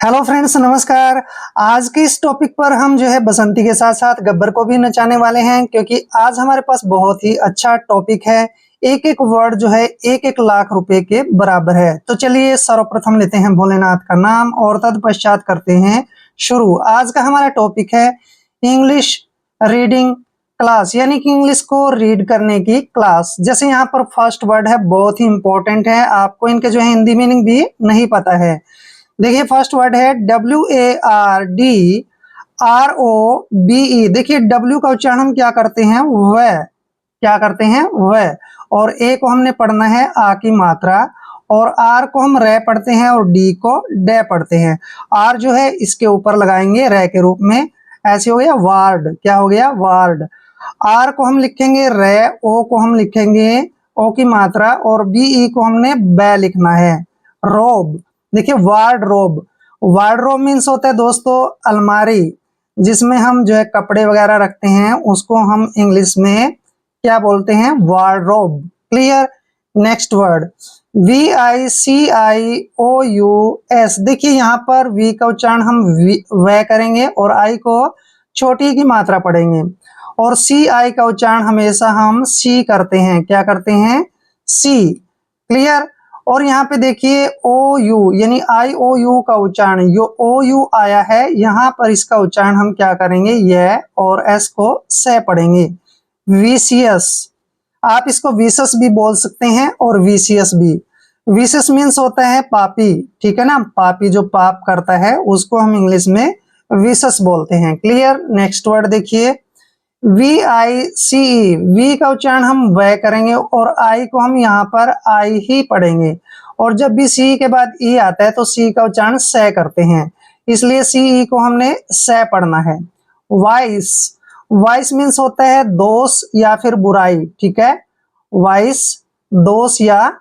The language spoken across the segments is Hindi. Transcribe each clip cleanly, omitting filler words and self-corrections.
हेलो फ्रेंड्स, नमस्कार। आज के इस टॉपिक पर हम बसंती के साथ साथ गब्बर को भी नचाने वाले हैं, क्योंकि आज हमारे पास बहुत ही अच्छा टॉपिक है। एक एक वर्ड एक एक लाख रुपए के बराबर है। तो चलिए सर्वप्रथम लेते हैं भोलेनाथ का नाम और तत्पश्चात करते हैं शुरू। आज का हमारा टॉपिक है इंग्लिश रीडिंग क्लास, यानी कि इंग्लिश को रीड करने की क्लास। जैसे यहाँ पर फर्स्ट वर्ड है, बहुत ही इंपॉर्टेंट है, आपको इनके हिंदी मीनिंग भी नहीं पता है। देखिए फर्स्ट वर्ड है WARDROBE। देखिए W का उच्चारण हम क्या करते हैं, वह। और ए को हमने पढ़ना है आ की मात्रा, और आर को हम रे पढ़ते हैं और डी को डे पढ़ते हैं। आर इसके ऊपर लगाएंगे रे के रूप में, ऐसे हो गया वार्ड। क्या हो गया, वार्ड। आर को हम लिखेंगे रे, ओ को हम लिखेंगे ओ की मात्रा, और बी को हमने बै लिखना है, रोब। देखिए वार्डरोब, वार्डरोब मीन्स होता है दोस्तों अलमारी, जिसमें हम कपड़े वगैरह रखते हैं, उसको हम इंग्लिश में क्या बोलते हैं, wardrobe. Clear. Next word VICIOUS। देखिए यहाँ पर वी का उच्चारण हम वह करेंगे और आई को छोटी की मात्रा पढ़ेंगे, और CI का उच्चारण हमेशा हम सी करते हैं। क्या करते हैं, सी। क्लियर। और यहाँ पे देखिए OU यानी IOU का उच्चारण, जो OU आया है यहाँ पर इसका उच्चारण हम क्या करेंगे, यह और S को से पढ़ेंगे। VCS, आप इसको विशस भी बोल सकते हैं और VCS भी। विशस मीन्स होता है पापी, ठीक है ना, पापी जो पाप करता है उसको हम इंग्लिश में विशस बोलते हैं। क्लियर। नेक्स्ट वर्ड देखिए VICE। वी का उच्चारण हम वह करेंगे और आई को हम यहाँ पर आई ही पढ़ेंगे, और जब भी सी के बाद ई आता है तो सी का उच्चारण से करते हैं, इसलिए CE को हमने से पढ़ना है। वाइस, वाइस मीन्स होता है दोष या फिर बुराई, ठीक है, वाइस दोष या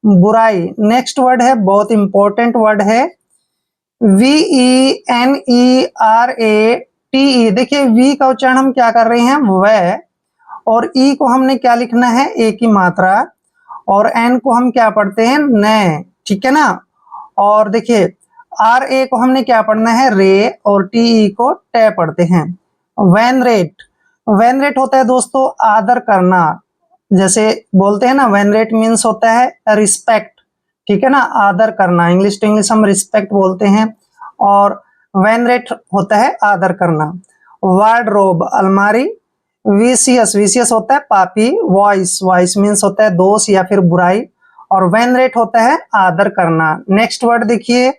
बुराई। नेक्स्ट वर्ड है, बहुत इंपॉर्टेंट वर्ड है VENERATE। देखिए वी का उच्चारण हम क्या कर रहे हैं, वह, और ई को हमने क्या लिखना है, ए की मात्रा, और एन को हम क्या पढ़ते हैं, ने, ठीक है ना। और देखिए RA को हमने क्या पढ़ना है, रे, और TE को टे पढ़ते हैं। वेनरेट, वेनरेट होता है दोस्तों आदर करना, जैसे बोलते हैं ना, वेनरेट मीन्स होता है रिस्पेक्ट, ठीक है ना, आदर करना। इंग्लिश टू इंग्लिश हम रिस्पेक्ट बोलते हैं, और वेनरेट होता है आदर करना। वार्डरोब अलमारी। VCS, VCS होता है पापी। वॉइस, वॉइस मीन्स होता है दोष या फिर बुराई, और वेनरेट होता है आदर करना। नेक्स्ट वर्ड देखिए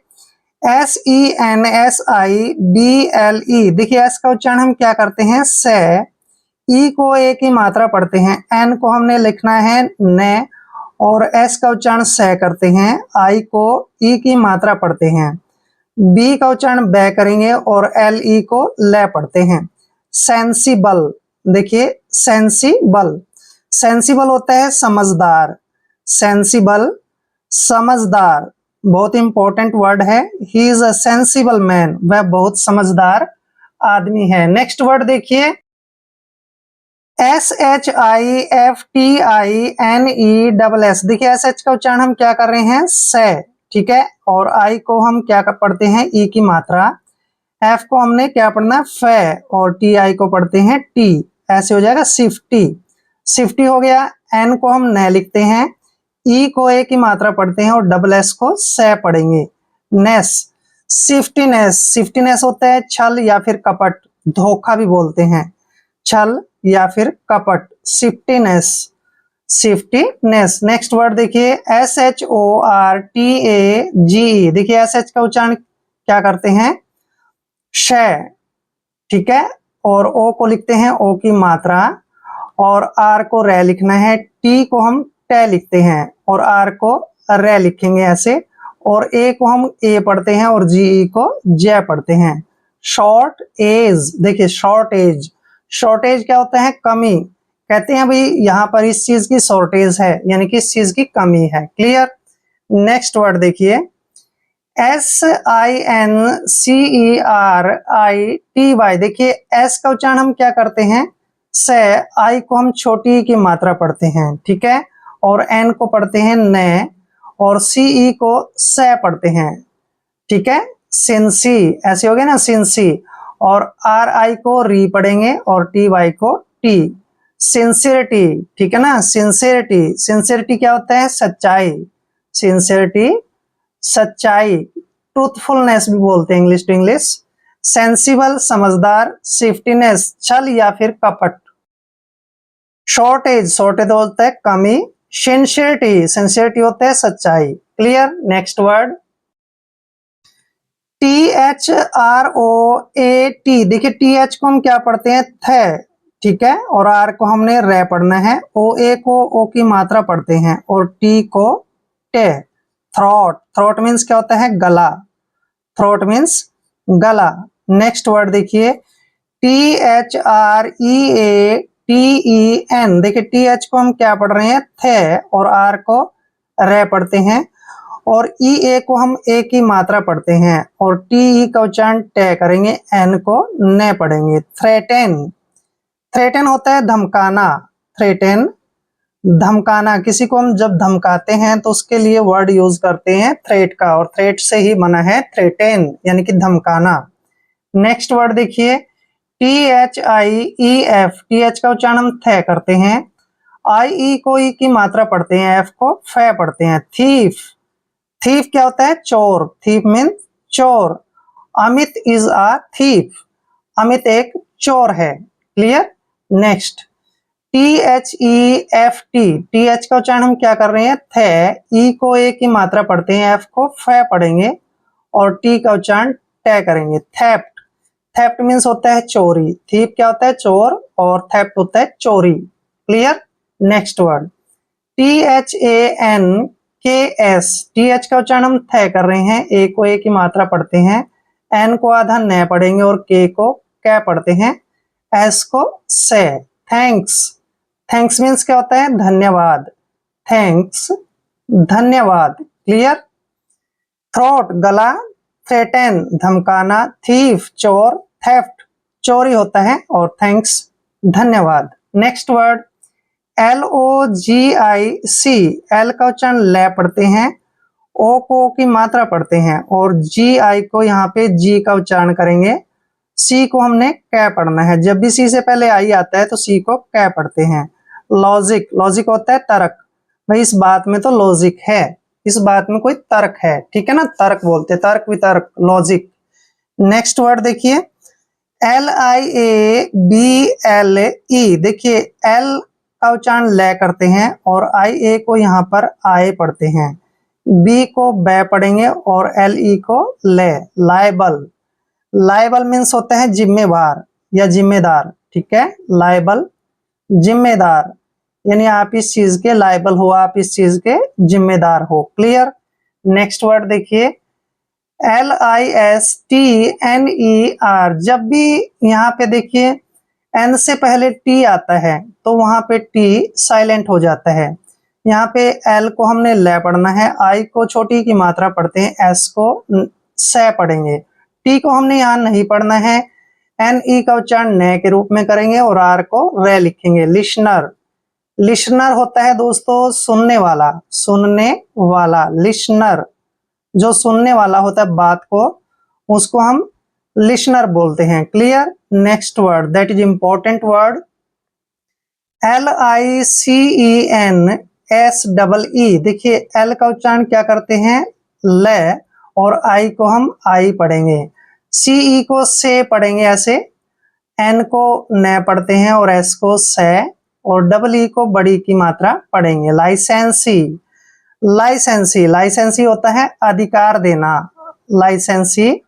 SENSIBLE। देखिए एस का उच्चारण हम क्या करते हैं, से। ई को ए की मात्रा पढ़ते हैं, एन को हमने लिखना है ने, और एस का उच्चारण से करते हैं, आई को ई की मात्रा पढ़ते हैं, बी का उच्चारण बै करेंगे, और LE को ले पढ़ते हैं। सेंसिबल, देखिए सेंसिबल, सेंसिबल होता है समझदार, सेंसिबल समझदार, बहुत इंपॉर्टेंट वर्ड है। He is a sensible man, वह बहुत समझदार आदमी है। नेक्स्ट वर्ड देखिए SHIFTINESS। देखिए SH का उच्चारण हम क्या कर रहे हैं, से, ठीक है, और आई को हम क्या पढ़ते हैं, ई की मात्रा, एफ को हमने क्या पढ़ना, फे, और TI को पढ़ते हैं टी, ऐसे हो जाएगा सिफ्टी, सिफ्टी हो गया। एन को हम न लिखते हैं, ई को ए की मात्रा पढ़ते हैं, और SS को से पढ़ेंगे, नेस। सिफ्टीनेस, सिफ्टीनेस होता है छल या फिर कपट, धोखा भी बोलते हैं, छल या फिर कपट, सिफ्टीनेस, सिफ्टीनेस। नेक्स्ट वर्ड देखिए SHORTAGE। देखिए SH का उच्चारण क्या करते हैं, शे, ठीक है, और ओ को लिखते हैं ओ की मात्रा, और आर को रे लिखना है, टी को हम टे लिखते हैं, और आर को रे लिखेंगे ऐसे, और ए को हम ए पढ़ते हैं, और GE को जे पढ़ते हैं। शॉर्ट एज, देखिए शॉर्ट एज, शॉर्टेज क्या होता है, कमी, कहते हैं भाई यहाँ पर इस चीज की शॉर्टेज है, यानी कि इस चीज की कमी है। क्लियर। नेक्स्ट वर्ड देखिए SINCERITY। देखिए एस का उच्चारण हम क्या करते हैं, से, आई को हम छोटी की मात्रा पढ़ते हैं, ठीक है, और एन को पढ़ते हैं ने, और CE को से पढ़ते हैं, ठीक है, सिंसी, ऐसे हो गए ना सिंसी, और आर आई को री पढ़ेंगे और टी वाई को टी, सिंसियरिटी, ठीक है ना, सिंसियरिटी, सिंसियरिटी क्या होता है, सच्चाई, सिंसियरिटी सच्चाई, ट्रूथफुलनेस भी बोलते हैं इंग्लिश टू इंग्लिश, सेंसिबल समझदार, सिफ्टीनेस छल या फिर कपट, शॉर्टेज, शॉर्टेज होता है कमी, सिंसियरिटी, सिंसियरिटी होता है सच्चाई। क्लियर, नेक्स्ट वर्ड THROAT, देखिए TH को हम क्या पढ़ते हैं, थे, ठीक है, और R को हमने रे पढ़ना है, OA को O की मात्रा पढ़ते हैं और T को टे, थ्रोट, थ्रोट मीन्स क्या होता है, गला, थ्रोट मीन्स गला। नेक्स्ट वर्ड देखिए THREATEN, देखिए TH को हम क्या पढ़ रहे हैं, थे, और R को रे पढ़ते हैं, और ई ए को हम ए की मात्रा पढ़ते हैं और टी ई का उच्चारण टे करेंगे, एन को ने पढ़ेंगे। थ्रेटेन, थ्रेटेन होता है धमकाना, थ्रेटेन धमकाना, किसी को हम जब धमकाते हैं तो उसके लिए वर्ड यूज करते हैं थ्रेट का, और थ्रेट से ही बना है थ्रेटेन, यानी कि धमकाना। नेक्स्ट वर्ड देखिए THIEF, TH का उच्चारण हम थे करते हैं, IE को ई की मात्रा पढ़ते हैं, एफ को फे पढ़ते हैं। थीफ, थीफ क्या होता है, चोर, थीफ मीन चोर, Amit is a thief, Amit एक चोर है। क्लियर, नेक्स्ट THEFT, TH का उच्चारण हम क्या कर रहे हैं, थे, ई को ए की मात्रा पढ़ते हैं, एफ को फे पढ़ेंगे और टी का उच्चारण टे करेंगे। थेफ्ट, थेफ्ट मीन्स होता है चोरी, थीफ क्या होता है, चोर, और थेफ्ट होता है चोरी। Clear, next word THANKS, TH का उच्चारण हम थे कर रहे हैं, ए को ए की मात्रा पढ़ते हैं, एन को आधा न पढ़ेंगे और के को कै पढ़ते हैं, एस को से। थैंक्स, थैंक्स मीन्स क्या होता है, धन्यवाद, थैंक्स धन्यवाद। क्लियर, थ्रोट गला, थ्रेटन धमकाना, थीफ चोर, थेफ्ट चोरी होता है, और थैंक्स धन्यवाद। नेक्स्ट वर्ड LOGIC, एल का उच्चारण ले पढ़ते हैं, ओ को की मात्रा पढ़ते हैं और GI को यहाँ पे जी का उच्चारण करेंगे, सी को हमने कै पढ़ना है, जब भी सी से पहले आई आता है तो सी को कै पढ़ते हैं। लॉजिक, लॉजिक होता है तर्क, भाई इस बात में तो लॉजिक है, इस बात में कोई तर्क है, ठीक है ना, तर्क बोलते हैं, तर्क वितर्क, लॉजिक। नेक्स्ट वर्ड देखिए LIABLE, देखिए एल का उच्चारण ले करते हैं और IA को यहाँ पर आए पढ़ते हैं, बी को बै पढ़ेंगे और LE को ले, लाइबल, लाइबल मीन्स होता है जिम्मेवार या जिम्मेदार, ठीक है, लाइबल जिम्मेदार, यानी आप इस चीज के लाइबल हो, आप इस चीज के जिम्मेदार हो। क्लियर, नेक्स्ट वर्ड देखिए LISTNER, जब भी यहाँ पे देखिए एन से पहले टी आता है तो वहां पे टी साइलेंट हो जाता है, यहाँ पे एल को हमने ले पढ़ना है, आई को छोटी की मात्रा पढ़ते हैं, एस को से पढ़ेंगे, टी को हमने यहाँ नहीं पढ़ना है, NE का उच्चारण ने के रूप में करेंगे और आर को रे लिखेंगे। लिसनर, लिसनर होता है दोस्तों सुनने वाला, सुनने वाला, लिसनर जो सुनने वाला होता है बात को, उसको हम लिसनर बोलते हैं। Clear, next word that is important word LICENSEE, देखिए एल का उच्चारण क्या करते हैं, ले, और आई को हम आई पढ़ेंगे, CE को से पढ़ेंगे ऐसे, एन को न पढ़ते हैं और एस को से, और डबल को बड़ी की मात्रा पढ़ेंगे। लाइसेंसी, लाइसेंसी, लाइसेंसी होता है अधिकार देना, लाइसेंसी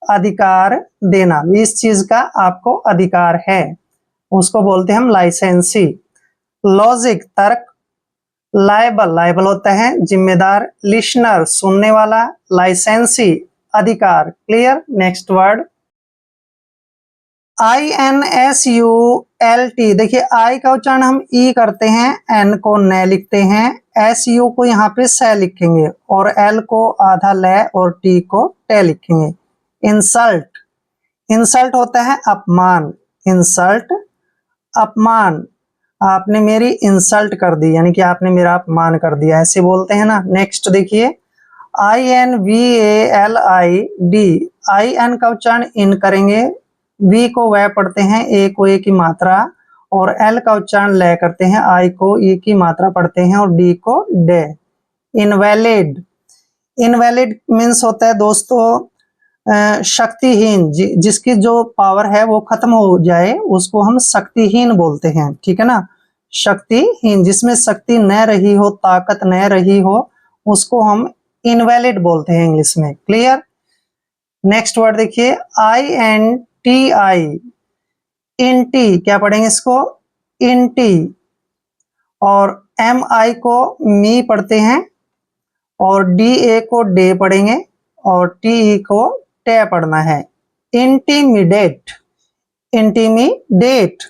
अधिकार देना, इस चीज का आपको अधिकार है, उसको बोलते हैं हम लाइसेंसी। लॉजिक तर्क, लाइबल, लाइबल होता है जिम्मेदार, लिसनर सुनने वाला, लाइसेंसी अधिकार। क्लियर, नेक्स्ट वर्ड INSULT, देखिए आई का उच्चारण हम ई करते हैं, एन को न लिखते हैं, SU को यहाँ पे से लिखेंगे और एल को आधा ले और टी को टे लिखेंगे। इंसल्ट, इंसल्ट होता है अपमान, इंसल्ट अपमान, आपने मेरी इंसल्ट कर दी, यानी कि आपने मेरा अपमान कर दिया, ऐसे बोलते हैं ना। नेक्स्ट देखिए INVALID, IN का उच्चारण इन करेंगे, V को वह पढ़ते हैं, A को ए की मात्रा, और L का उच्चारण ले करते हैं, I को ई की मात्रा पढ़ते हैं, और D को डे। इनवैलिड, इनवैलिड मीन्स होता है दोस्तों शक्तिहीन, जिसकी जो पावर है वो खत्म हो जाए उसको हम शक्तिहीन बोलते हैं, ठीक है ना। शक्तिहीन, जिसमें शक्ति न रही हो, ताकत न रही हो, उसको हम इनवैलिड बोलते हैं इंग्लिश में। क्लियर। नेक्स्ट वर्ड देखिए, INTI, इंटी, क्या पढ़ेंगे इसको, इंटी, और MI को मी पढ़ते हैं, और DA को डे पढ़ेंगे, और TE को टे पढ़ना है। इंटीमिडेट, इंटीमिडेट,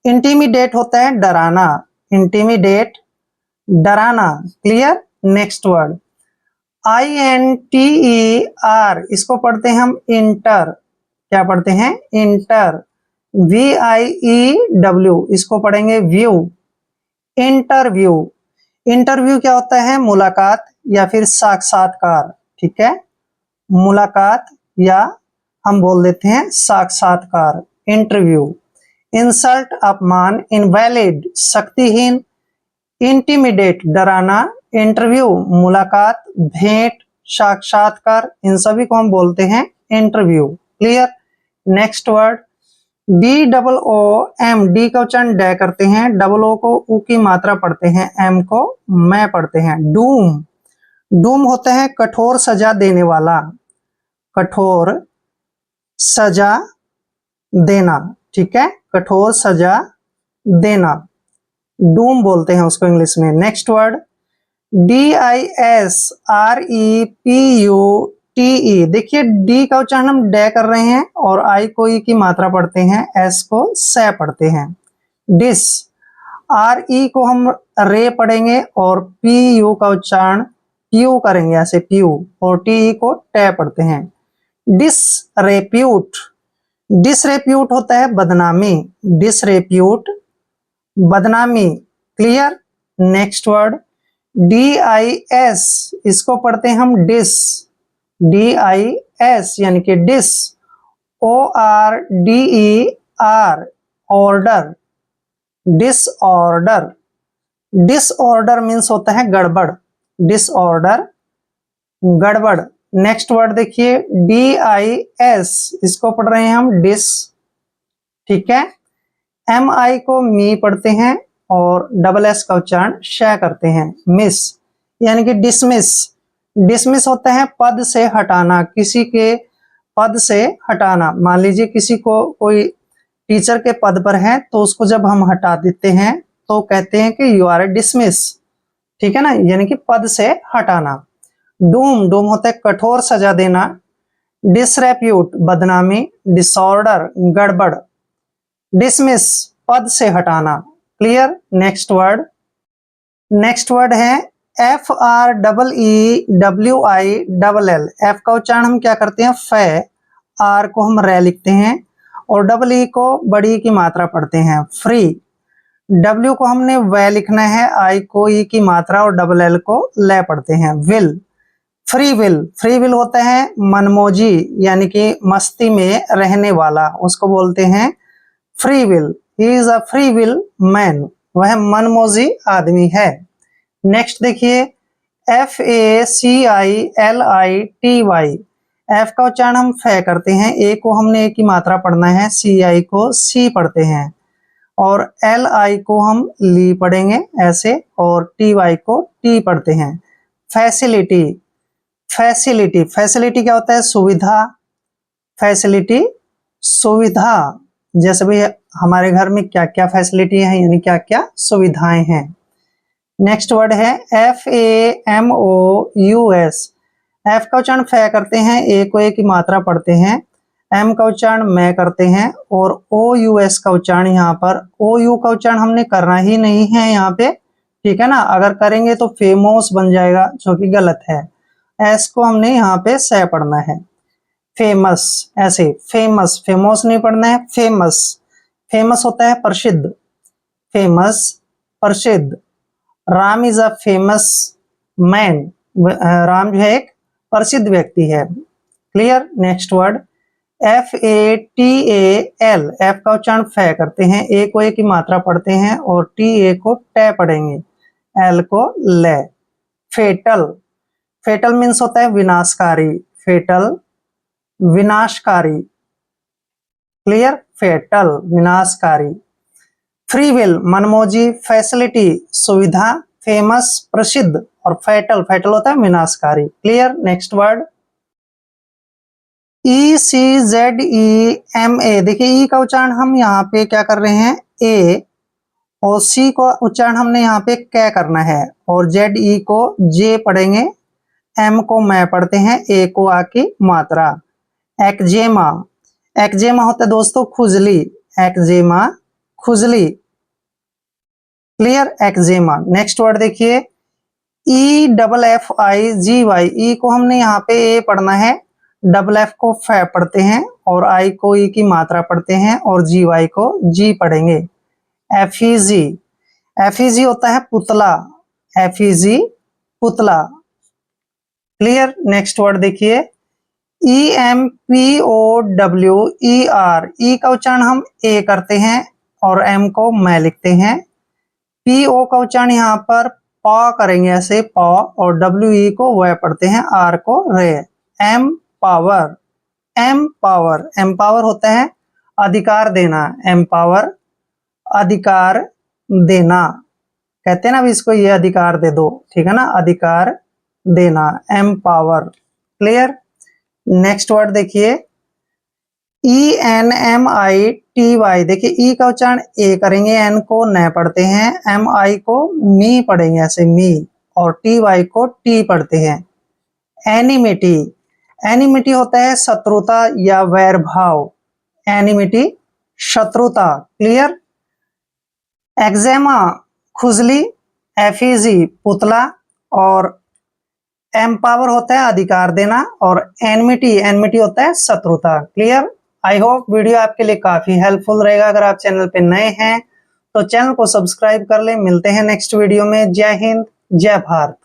इंटीमिडेट होता है डराना, इंटीमिडेट डराना। क्लियर। नेक्स्ट वर्ड, INTER, इसको पढ़ते हैं हम इंटर, क्या पढ़ते हैं, इंटर। VIEW, इसको पढ़ेंगे व्यू, इंटरव्यू। इंटरव्यू क्या होता है, मुलाकात या फिर साक्षात्कार, ठीक है, मुलाकात या हम बोल देते हैं साक्षात्कार, इंटरव्यू। इंसल्ट, अपमान, इनवैलिड, शक्तिहीन, इंटिमिडेट, डराना, इंटरव्यू, मुलाकात, भेंट, साक्षात्कार, इन सभी को हम बोलते हैं interview. Clear. Next word, DOOM, D का उच्चारण डे करते हैं, O को ऊ की मात्रा पढ़ते हैं, M को मैं पढ़ते हैं। डूम, डूम होता है कठोर सजा देने वाला, कठोर सजा देना, ठीक है, कठोर सजा देना, डूम बोलते हैं उसको इंग्लिश में। नेक्स्ट वर्ड, DISREPUTE, देखिए डी का उच्चारण हम डे कर रहे हैं, और आई को ई की मात्रा पढ़ते हैं, एस को से पढ़ते हैं। डिस, RE को हम रे पढ़ेंगे, और PU का उच्चारण प्यू करेंगे, ऐसे प्यू, और TE को टे पढ़ते हैं। डिसरेप्यूट, डिसरेप्यूट होता है बदनामी, डिसरेप्यूट, बदनामी। क्लियर। नेक्स्ट वर्ड, DIS, इसको पढ़ते हैं हम डिस, DIS यानी कि dis, ORDER, order, disorder, disorder means होता है गड़बड़, डिसऑर्डर, गड़बड़। नेक्स्ट वर्ड देखिए, DIS, इसको पढ़ रहे हैं हम डिस, ठीक है, MI को मी पढ़ते हैं, और SS का उच्चारण श करते हैं। मिस यानी कि डिसमिस, डिसमिस होता है पद से हटाना, किसी के पद से हटाना। मान लीजिए किसी को कोई टीचर के पद पर है, तो उसको जब हम हटा देते हैं तो कहते हैं कि यू आर डिसमिस, ठीक है ना, यानी कि पद से हटाना। डूम, डूम होता है कठोर सजा देना। डिसरेप्यूट, बदनामी, डिसऑर्डर, गड़बड़, डिसमिस, पद से हटाना। Clear. Next word, next word है FREEWILL, एफ का उच्चारण हम क्या करते हैं, फे, आर को हम रे लिखते हैं, और EE को बड़ी की मात्रा पढ़ते हैं, फ्री। W को हमने वे लिखना है, I को ई की मात्रा, और LL को ले पढ़ते हैं, will. Free will, free will होता है मनमोजी, यानी कि मस्ती में रहने वाला, उसको बोलते हैं free will. He is a free will man, वह मनमोजी आदमी है। नेक्स्ट देखिए, FACILITY, एफ का उच्चारण हम फे करते हैं, ए को हमने ए की मात्रा पढ़ना है, CI को सी पढ़ते हैं, और LI को हम ली पढ़ेंगे ऐसे, और TY को टी पढ़ते हैं। फैसिलिटी, फैसिलिटी, फैसिलिटी क्या होता है, सुविधा, फैसिलिटी, सुविधा। जैसे भाई हमारे घर में क्या क्या फैसिलिटी है, यानी क्या क्या सुविधाएं हैं। नेक्स्ट वर्ड है FAMOUS, एफ का उच्चारण फे करते हैं, ए को ए की मात्रा पढ़ते हैं, एम का उच्चारण मैं करते हैं, और OUS का उच्चारण यहाँ पर, OU का उच्चारण हमने करना ही नहीं है यहाँ पे, ठीक है ना, अगर करेंगे तो फेमोस बन जाएगा, जो कि गलत है। एस को हमने यहाँ पे से पढ़ना है, फेमस, ऐसे फेमस, फेमोस नहीं पढ़ना है, फेमस। फेमस होता है प्रसिद्ध, फेमस, प्रसिद्ध। Ram is a famous man, Ram जो है एक प्रसिद्ध व्यक्ति है। Clear. Next word FATAL, F का उच्चारण फै करते हैं, ए को ए की मात्रा पढ़ते हैं और TA को टे पढ़ेंगे, एल को ले। फेटल, फेटल मीन्स होता है विनाशकारी, फेटल विनाशकारी। क्लियर। फेटल विनाशकारी। फ्री विल मनमोजी, फैसिलिटी सुविधा, फेमस प्रसिद्ध और फेटल, फेटल होता है विनाशकारी। क्लियर। नेक्स्ट वर्ड ECZEMA, देखिए ई का उच्चारण हम यहाँ पे क्या कर रहे हैं ए, और सी को उच्चारण हमने यहाँ पे कै करना है, और ZE को जे पढ़ेंगे, एम को मैं पढ़ते हैं, ए को आ की मात्रा। एक्जेमा, एक्जेमा होता है दोस्तों खुजली, एक्जेमा खुजली। क्लियर। एक्जेमा। नेक्स्ट वर्ड देखिए EFFIGY, ई को हमने यहाँ पे ए पढ़ना है, डबल एफ को फै पढ़ते हैं और आई को ई की मात्रा पढ़ते हैं और GY को जी पढ़ेंगे। एफिजी, एफिजी होता है पुतला, एफिजी पुतला। क्लियर। नेक्स्ट वर्ड देखिए EMPOWER, ई का उच्चारण हम ए करते हैं और एम को मैं लिखते हैं, PO का उच्चारण यहाँ पर पा करेंगे ऐसे पा, और WE को वह पढ़ते हैं, आर को रे। Em power, em power, empower होता है अधिकार देना, एम्पावर अधिकार देना, कहते हैं ना अभी इसको ये अधिकार दे दो, ठीक है ना, अधिकार देना, एम्पावर। क्लियर। नेक्स्ट वर्ड देखिए ENMITY, देखिए ई का उच्चारण ए करेंगे, एन को न पढ़ते हैं, MI को मी पढ़ेंगे ऐसे मी, और TY को टी पढ़ते हैं। एनिमिटी, एनिमिटी होता है शत्रुता या वैर भाव, एनिमिटी शत्रुता। क्लियर। एक्जेमा खुजली, एफिजी पुतला, और एम्पावर होता है अधिकार देना, और एनमिटी, एनमिटी होता है शत्रुता। क्लियर। आई होप वीडियो आपके लिए काफी हेल्पफुल रहेगा। अगर आप चैनल पे नए हैं तो चैनल को सब्सक्राइब कर लें। मिलते हैं नेक्स्ट वीडियो में। जय हिंद, जय भारत।